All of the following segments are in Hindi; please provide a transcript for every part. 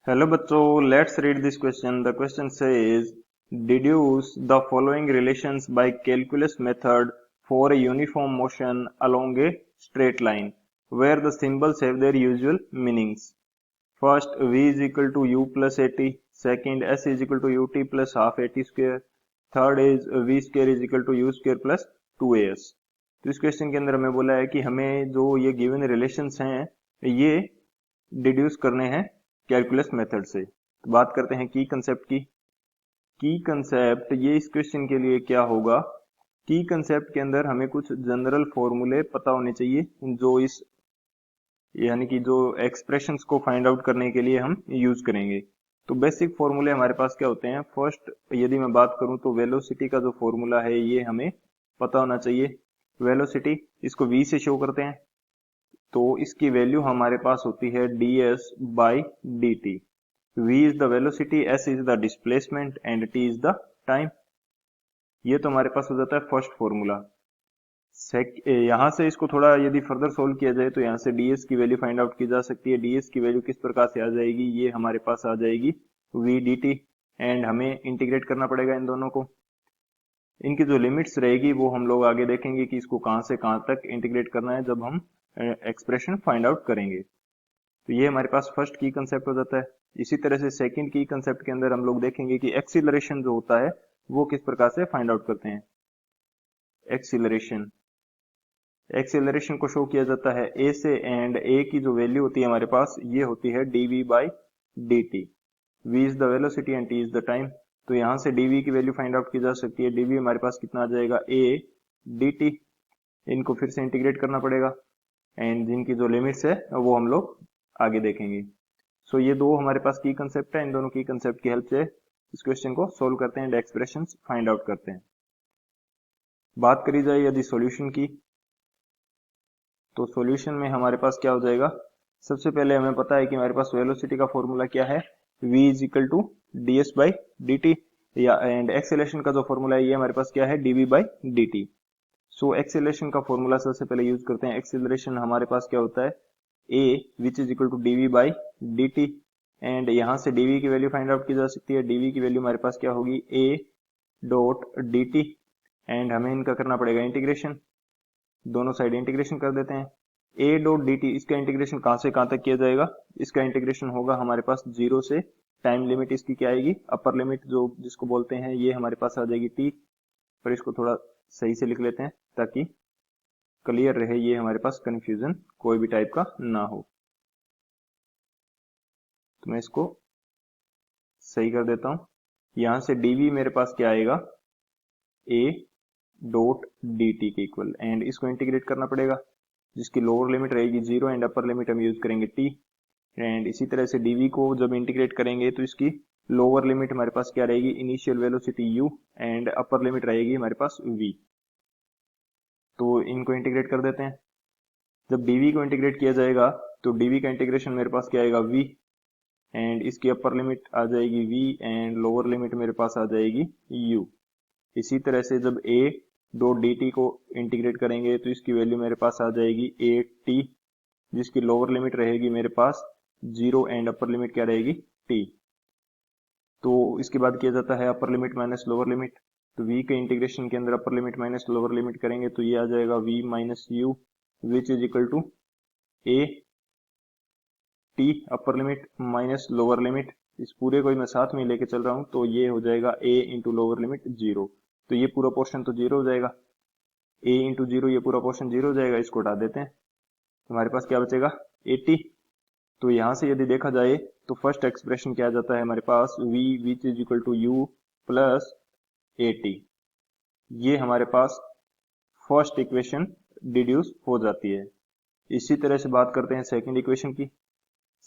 हेलो बच्चों, let's read this question. The question says deduce the following relations by calculus method for a uniform motion along a straight line where the symbols have their usual meanings. First, v is equal to u plus at. Second, s is equal to ut plus half at square. Third is v square is equal to u square plus 2as. तो इस क्वेश्चन के अंदर हमें बोला है कि हमें जो ये गिवन रिलेशंस हैं ये डिड्यूस करने हैं कैलकुलस मेथड से. तो बात करते हैं की कंसेप्ट की. की कंसेप्ट ये इस क्वेश्चन के लिए क्या होगा. की कंसेप्ट के अंदर हमें कुछ जनरल फॉर्मूले पता होने चाहिए जो इस यानी कि जो एक्सप्रेशंस को फाइंड आउट करने के लिए हम यूज करेंगे. तो बेसिक फॉर्मूले हमारे पास क्या होते हैं. फर्स्ट, यदि मैं बात करूं तो वेलोसिटी का जो फॉर्मूला है ये हमें पता होना चाहिए. वेलोसिटी इसको v से शो करते हैं, तो इसकी वैल्यू हमारे पास होती है ds by D T. v is the velocity, s is the displacement and t is the time. ये तो हमारे पास हो जाता है फर्स्ट फॉर्मूला. यहां से इसको थोड़ा यदि फर्दर सोल्व किया जाए तो यहां से ds की वैल्यू फाइंड आउट की जा सकती है. ds की वैल्यू किस प्रकार से आ जाएगी, ये हमारे पास आ जाएगी v dt एंड हमें इंटीग्रेट करना पड़ेगा इन दोनों को. इनकी जो लिमिट्स रहेगी वो हम लोग आगे देखेंगे कि इसको कहां से कहां तक इंटीग्रेट करना है जब हम एक्सप्रेशन फाइंड आउट करेंगे. तो ये हमारे पास फर्स्ट की कंसेप्ट हो जाता है. इसी तरह से सेकंड की कंसेप्ट के अंदर हम लोग देखेंगे कि एक्सीलरेशन जो होता है वो किस प्रकार से फाइंड आउट करते हैं. एक्सीलरेशन एक्सीलरेशन को शो किया जाता है ए से, एंड ए की जो वैल्यू होती है हमारे पास ये होती है dv by D T. v is the velocity and t is the time. तो यहां से dv की वैल्यू फाइंड आउट की जा सकती है. dv हमारे पास कितना आ जाएगा, a dt. इनको फिर से इंटीग्रेट करना पड़ेगा एंड जिनकी जो लिमिट्स है वो हम लोग आगे देखेंगे. सो ये दो हमारे पास की कंसेप्ट है. इन दोनों की कंसेप्ट की हेल्प से इस क्वेश्चन को सोल्व करते हैं एंड एक्सप्रेशंस फाइंड आउट करते हैं. बात करी जाए यदि सॉल्यूशन की, तो सॉल्यूशन में हमारे पास क्या हो जाएगा. सबसे पहले हमें पता है कि हमारे पास वेलोसिटी का फॉर्मूला क्या है, v is equal to D S by D T, या एंड एक्सेलरेशन का जो फॉर्मूला है ये हमारे पास क्या है, dv by D T. So acceleration का फॉर्मूला सबसे पहले यूज करते हैं. एक्सेलरेशन हमारे पास क्या होता है, a which is equal to dv by D T, and यहां से dv की वैल्यू फाइंड आउट की जा सकती है. dv की वैल्यू हमारे पास क्या होगी, a dot D T, and हमें इनका करना पड़ेगा इंटीग्रेशन. दोनों साइड इंटीग्रेशन कर देते हैं. a डॉट डी टी, इसका इंटीग्रेशन कहां से कहां तक किया जाएगा, इसका इंटीग्रेशन होगा हमारे पास जीरो से. टाइम लिमिट इसकी क्या आएगी, अपर लिमिट जो जिसको बोलते हैं ये हमारे पास आ जाएगी t. पर इसको थोड़ा सही से लिख लेते हैं ताकि क्लियर रहे, ये हमारे पास कंफ्यूजन कोई भी टाइप का ना हो. तो मैं इसको सही कर देता हूं. यहां से dv मेरे पास क्या आएगा, a डॉट डी टी के इक्वल, एंड इसको इंटीग्रेट करना पड़ेगा जिसकी लोअर लिमिट रहेगी जीरो एंड अपर लिमिट हम यूज करेंगे t. एंड इसी तरह से dv को जब इंटीग्रेट करेंगे तो इसकी लोअर लिमिट हमारे पास क्या रहेगी, initial velocity u, and upper limit रहेगी हमारे पास v. तो इनको इंटीग्रेट कर देते हैं. जब dv को इंटीग्रेट किया जाएगा तो dv का इंटीग्रेशन मेरे पास क्या आएगा, v, एंड इसकी अपर लिमिट आ जाएगी v एंड लोअर लिमिट मेरे पास आ जाएगी u. इसी तरह से जब a डॉट डी टी को इंटीग्रेट करेंगे तो इसकी वैल्यू मेरे पास आ जाएगी a t, जिसकी लोअर लिमिट रहेगी मेरे पास जीरो एंड अपर लिमिट क्या रहेगी, t. तो इसके बाद किया जाता है upper limit minus lower limit. तो v के इंटीग्रेशन के अंदर upper limit minus lower limit करेंगे तो ये आ जाएगा v minus U which is equal to a t upper limit minus lower limit. इस पूरे को ही मैं साथ में लेके चल रहा हूं तो ये हो जाएगा a into lower limit zero. तो ये पूरा पोर्शन तो जीरो हो जाएगा, a इंटू जीरो, ये पूरा पोर्शन जीरो हो जाएगा. इसको हटा देते हैं तो हमारे पास क्या बचेगा, 80. तो यहां से यदि देखा जाए तो फर्स्ट एक्सप्रेशन क्या आ जाता है हमारे पास, v which is equal to u plus 80. ये हमारे पास फर्स्ट इक्वेशन डिड्यूस हो जाती है. इसी तरह से बात करते हैं सेकंड इक्वेशन की.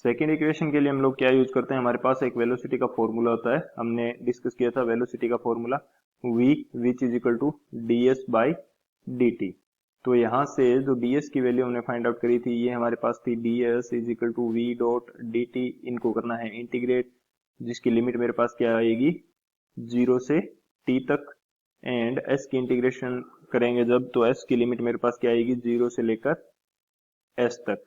सेकंड इक्वेशन के लिए हम लोग क्या यूज करते हैं, हमारे पास एक वेलोसिटी का फॉर्मूला होता है, हमने डिस्कस किया था वेलोसिटी का formula, v which is equal to ds by D T. तो यहां से जो ds की वैल्यू हमने फाइंड आउट करी थी ये हमारे पास थी ds is equal to v dot D T. इनको करना है इंटीग्रेट, जिसकी लिमिट मेरे पास क्या आएगी, जीरो से t तक, एंड s की इंटीग्रेशन करेंगे जब तो s की लिमिट मेरे पास क्या आएगी, जीरो से लेकर s तक.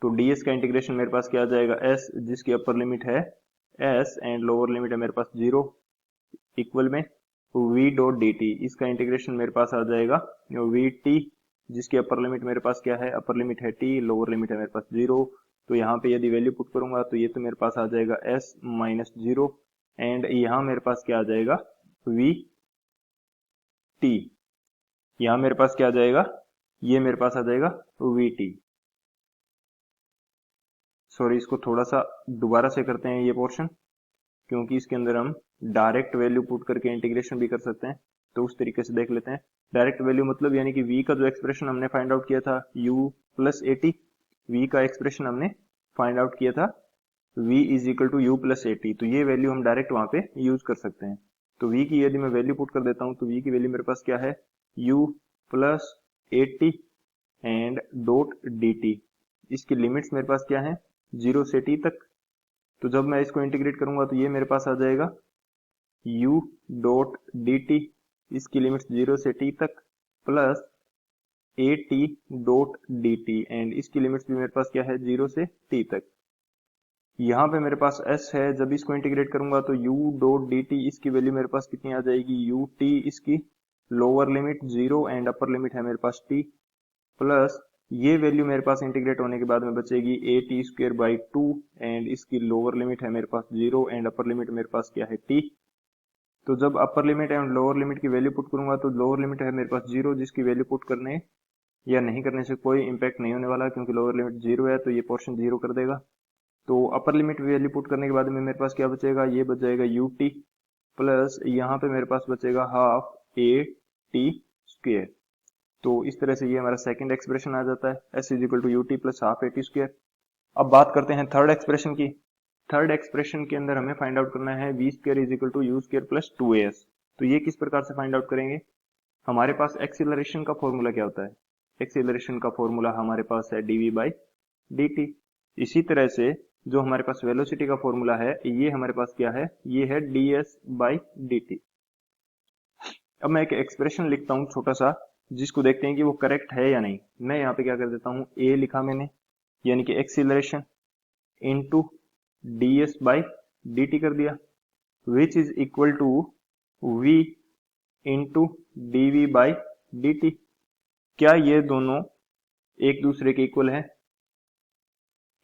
तो ds का इंटीग्रेशन मेरे पास क्या आ जाएगा, s जिसकी अपर लिमिट है s एंड लोअर लिमिट है मेरे पास 0 इक्वल में v डॉट dt, इसका इंटीग्रेशन मेरे पास आ जाएगा vt जिसकी अपर लिमिट मेरे पास क्या है, अपर लिमिट है t, लोअर लिमिट है मेरे पास 0। तो यहाँ पे यदि वैल्यू पुट करूंगा तो ये तो मेरे पास आ जाएगा s माइनस 0 एंड यहाँ मेरे पास क्या आ जाएगा vt, यहाँ मेरे पास क्या आ जाएगा, ये मेरे पास आ जाएगा vt। सॉरी, इसको थोड़ा सा दोबारा से करते हैं ये पोर्शन, क्योंकि इसके अंदर हम डायरेक्ट वैल्यू पुट करके इंटीग्रेशन भी कर सकते हैं। तो उस तरीके से देख लेते हैं। डायरेक्ट वैल्यू मतलब यानी कि v का जो एक्सप्रेशन हमने फाइंड आउट किया था u प्लस एटी, v का एक्सप्रेशन हमने फाइंड आउट किया था v is equal to U plus A T, तो ये वैल्यू हम डायरेक्ट वहां पे यूज कर सकते हैं। तो v की यदि मैं वैल्यू पुट कर देता हूं तो v की वैल्यू मेरे पास क्या है, u plus eighty and dot dt, इसकी लिमिट्स मेरे पास क्या है 0 से t तक। तो जब मैं इसको इंटीग्रेट करूंगा तो ये मेरे पास आ जाएगा u डॉट dt, इसकी लिमिट्स 0 से t तक, plus at dot dt and इसकी लिमिट्स भी मेरे पास क्या है 0 से t तक। यहाँ पे मेरे पास s है, जब इसको इंटीग्रेट करूंगा तो u डॉट dt, इसकी वैल्यू मेरे पास कितनी आ जाएगी ut, इसकी lower limit 0 and upper limit है मेरे पास t, प्लस ये वैल्यू मेरे पास इंटीग्रेट होने के बाद में बचेगी ए टी स्क्र बाई 2 एंड इसकी लोअर लिमिट है मेरे पास 0 एंड अपर लिमिट मेरे पास क्या है t। तो जब upper limit and lower limit की वैल्यू पुट करूंगा तो लोअर लिमिट है मेरे पास 0, जिसकी वैल्यू पुट करने या नहीं करने से कोई इंपैक्ट नहीं होने वाला, क्योंकि लोअर लिमिट 0 है तो ये पोर्शन 0 कर देगा। तो अपर लिमिट वैल्यू पुट करने के बाद में मेरे पास क्या बचेगा, ये बच जाएगा यू टी, प्लस यहाँ पे मेरे पास बचेगा हाफ ए टी स्क्र। तो इस तरह से ये हमारा सेकंड एक्सप्रेशन आ जाता है s is equal to U T plus half A T square. अब बात करते हैं थर्ड एक्सप्रेशन की। थर्ड एक्सप्रेशन के अंदर हमें फाइंड आउट करना है V square is equal to U square plus 2as। तो ये किस प्रकार से फाइंड आउट करेंगे, हमारे पास एक्सीलरेशन का फॉर्मूला क्या होता है, एक्सीलरेशन का फॉर्मूला हमारे पास है dv बाई dt। इसी तरह से जो हमारे पास वेलोसिटी का फॉर्मूला है ये हमारे पास क्या है, ये है ds बाई dt। अब मैं एक एक्सप्रेशन लिखता हूं छोटा सा, जिसको देखते हैं कि वो करेक्ट है या नहीं। मैं यहाँ पे क्या कर देता हूँ, a लिखा मैंने, यानी कि acceleration into ds by dt कर दिया, which is equal to v into dv by dt। क्या ये दोनों एक दूसरे के इक्वल है,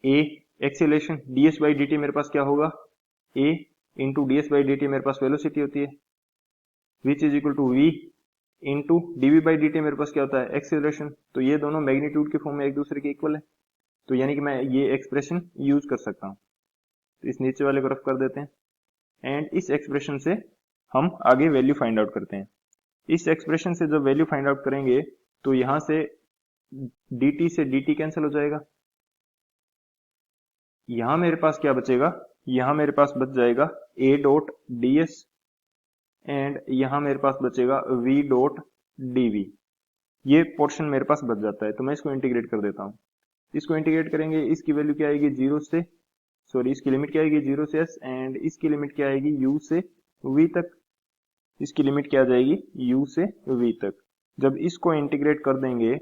a acceleration ds by dt मेरे पास क्या होगा, a into ds by dt मेरे पास वेलोसिटी होती है, which is equal to v into D V by D T मेरे पास क्या होता है, एक्सीलरेशन। तो ये दोनों मैग्नीट्यूड के फॉर्म में एक दूसरे के इक्वल है, तो यानी कि मैं ये एक्सप्रेशन यूज कर सकता हूँ। तो इस नीचे वाले को रफ कर देते हैं एंड इस एक्सप्रेशन से हम आगे वैल्यू फाइंड आउट करते हैं। इस एक्सप्रेशन से जब वैल्यू फाइंड आउट करेंगे तो यहां से dt से dt कैंसिल हो जाएगा, यहां मेरे पास क्या बचेगा, यहां मेरे पास बच जाएगा a डॉट ds एंड यहां मेरे पास बचेगा v डॉट dv। ये पोर्शन मेरे पास बच जाता है, तो मैं इसको इंटीग्रेट कर देता हूं। इसको इंटीग्रेट करेंगे, इसकी वैल्यू क्या आएगी 0 से, सॉरी इसकी लिमिट क्या आएगी 0 से s एंड इसकी लिमिट क्या आएगी u से v तक, इसकी लिमिट क्या आ जाएगी u से v तक। जब इसको इंटीग्रेट कर देंगे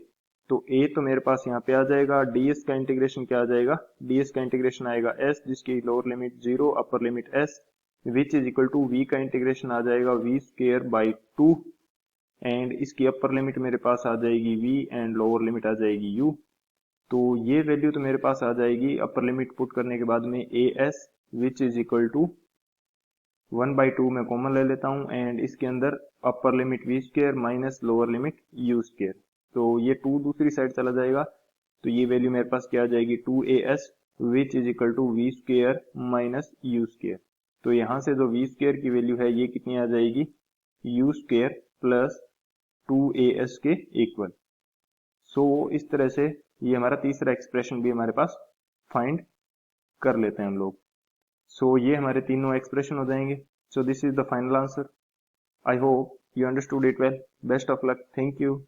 तो a तो मेरे पास यहाँ पे आ जाएगा, ds का इंटीग्रेशन क्या आ जाएगा, ds का इंटीग्रेशन आएगा s जिसकी lower limit 0 upper limit s, which is equal to v का इंटीग्रेशन आ जाएगा v स्क्र बाई 2 एंड इसकी अपर लिमिट मेरे पास आ जाएगी v एंड लोअर लिमिट आ जाएगी u। तो ये वैल्यू तो मेरे पास आ जाएगी अपर लिमिट पुट करने के बाद में as which is equal to 1/2 मैं कॉमन ले लेता हूं एंड इसके अंदर upper limit v square minus lower limit u square, तो ये 2 दूसरी साइड चला जाएगा, तो ये वैल्यू मेरे पास क्या आ जाएगी 2as which is equal to v square minus u square. तो यहां से जो v स्क्र की वैल्यू है ये कितनी आ जाएगी u स्क्र प्लस 2as के इक्वल। सो इस तरह से ये हमारा तीसरा एक्सप्रेशन भी हमारे पास फाइंड कर लेते हैं हम लोग। सो ये हमारे तीनों एक्सप्रेशन हो जाएंगे। So this is the final answer. I hope you understood it well. Best of luck. Thank you.